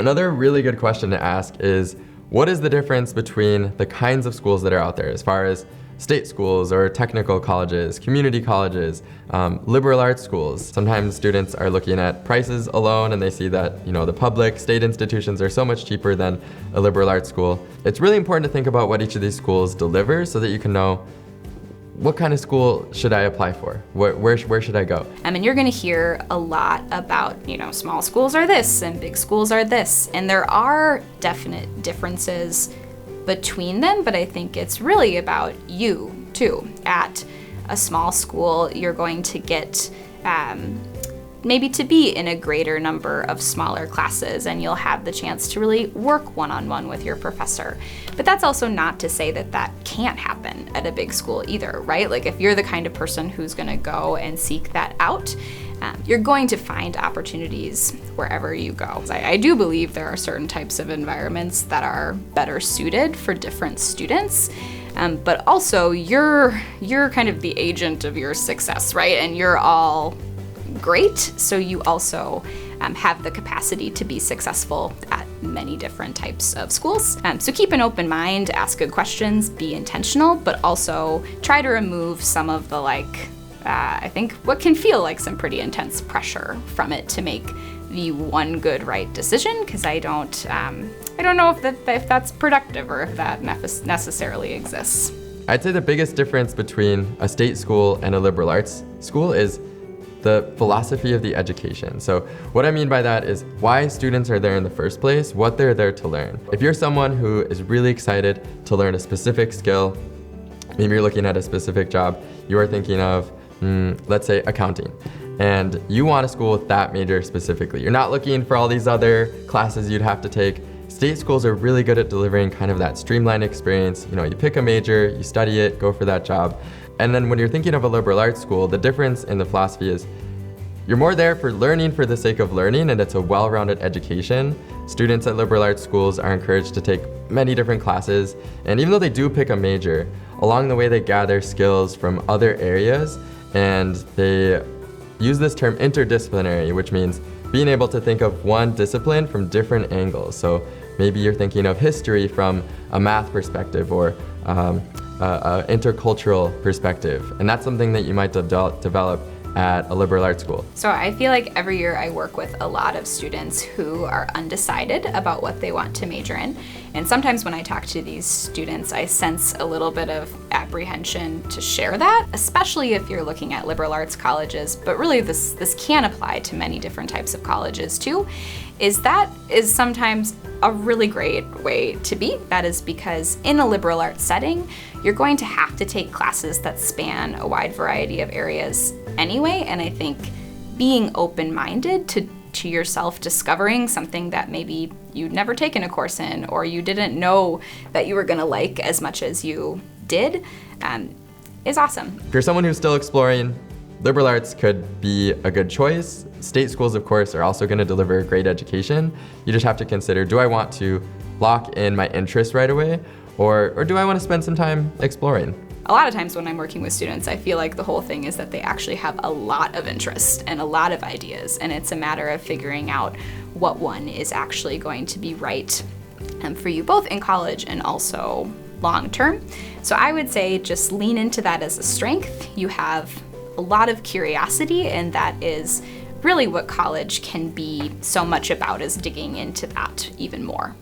Another really good question to ask is, what is the difference between the kinds of schools that are out there as far as state schools or technical colleges, community colleges, liberal arts schools? Sometimes students are looking at prices alone and they see that, the public state institutions are so much cheaper than a liberal arts school. It's really important to think about what each of these schools delivers so that you can know what kind of school should I apply for? Where should I go? And you're gonna hear a lot about, small schools are this and big schools are this. And there are definite differences between them, but I think it's really about you too. At a small school, you're going to get maybe to be in a greater number of smaller classes, and you'll have the chance to really work one-on-one with your professor. But that's also not to say that that can't happen at a big school either, right? Like if you're the kind of person who's gonna go and seek that out, you're going to find opportunities wherever you go. I do believe there are certain types of environments that are better suited for different students. But also you're kind of the agent of your success, right? And you're all great, so you also have the capacity to be successful at many different types of schools. So keep an open mind, ask good questions, be intentional, but also try to remove some of the I think what can feel like some pretty intense pressure from it to make the one good right decision, because I don't know if that's productive or if that necessarily exists. I'd say the biggest difference between a state school and a liberal arts school is the philosophy of the education. So what I mean by that is why students are there in the first place, what they're there to learn. If you're someone who is really excited to learn a specific skill, maybe you're looking at a specific job, you are thinking of, let's say, accounting, and you want a school with that major specifically. You're not looking for all these other classes you'd have to take. State schools are really good at delivering kind of that streamlined experience. You pick a major, you study it, go for that job. And then when you're thinking of a liberal arts school, the difference in the philosophy is you're more there for learning for the sake of learning, and it's a well-rounded education. Students at liberal arts schools are encouraged to take many different classes, and even though they do pick a major, along the way they gather skills from other areas, and they use this term interdisciplinary, which means being able to think of one discipline from different angles. So maybe you're thinking of history from a math perspective or intercultural perspective, and that's something that you might develop at a liberal arts school. So I feel like every year I work with a lot of students who are undecided about what they want to major in. And sometimes when I talk to these students, I sense a little bit of apprehension to share that, especially if you're looking at liberal arts colleges, but really this can apply to many different types of colleges too, is sometimes a really great way to be. That is because in a liberal arts setting, you're going to have to take classes that span a wide variety of areas anyway, and I think being open-minded to yourself discovering something that maybe you'd never taken a course in or you didn't know that you were gonna like as much as you did is awesome. If you're someone who's still exploring, liberal arts could be a good choice. State schools, of course, are also gonna deliver a great education. You just have to consider, do I want to lock in my interest right away, or do I want to spend some time exploring? A lot of times when I'm working with students, I feel like the whole thing is that they actually have a lot of interest and a lot of ideas, and it's a matter of figuring out what one is actually going to be right for you both in college and also long term. So I would say just lean into that as a strength. You have a lot of curiosity, and that is really what college can be so much about, is digging into that even more.